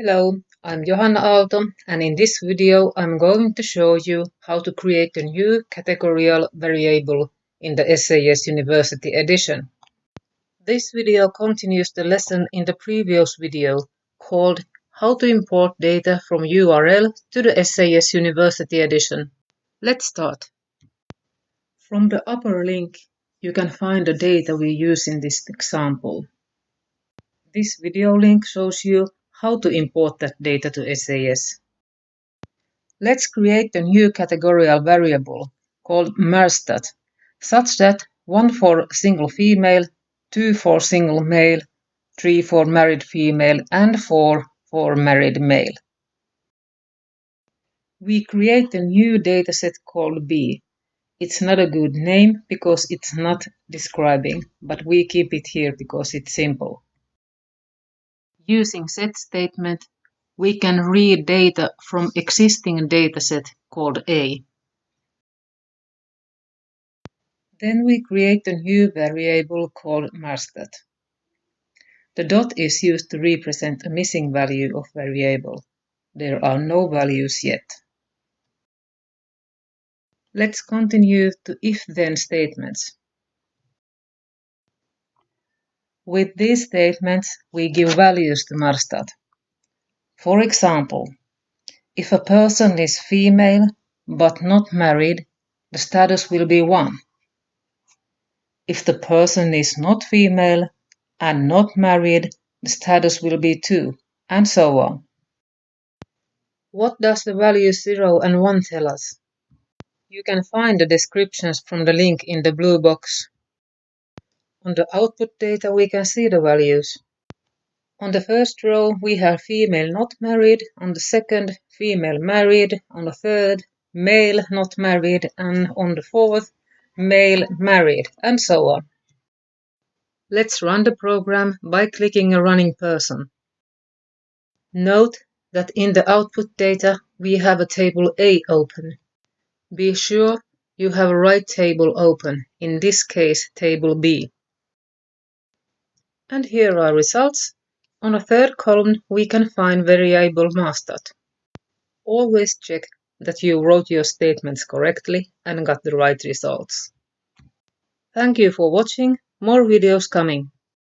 Hello, I'm Johanna Aalto, and in this video I'm going to show you how to create a new categorial variable in the SAS University Edition. This video continues the lesson in the previous video called How to import data from URL to the SAS University Edition. Let's start. From the upper link you can find the data we use in this example. This video link shows you how to import that data to SAS. Let's create a new categorial variable called Mascot, such that 1 for single female, 2 for single male, 3 for married female, and 4 for married male. We create a new dataset called B. It's not a good name because it's not describing, but we keep it here because it's simple. Using set statement, we can read data from existing dataset called A. Then we create a new variable called Mascot. The dot is used to represent a missing value of variable. There are no values yet. Let's continue to if-then statements. With these statements, we give values to Mascot. For example, if a person is female but not married, the status will be 1. If the person is not female and not married, the status will be 2, and so on. What does the values 0 and 1 tell us? You can find the descriptions from the link in the blue box. On the output data we can see the values. On the first row we have female not married, on the second female married, on the third male not married, and on the fourth male married, and so on. Let's run the program by clicking a running person. Note that in the output data we have a table A open. Be sure you have a right table open, in this case table B. And here are results. On the third column we can find variable Mascot. Always check that you wrote your statements correctly and got the right results. Thank you for watching. More videos coming.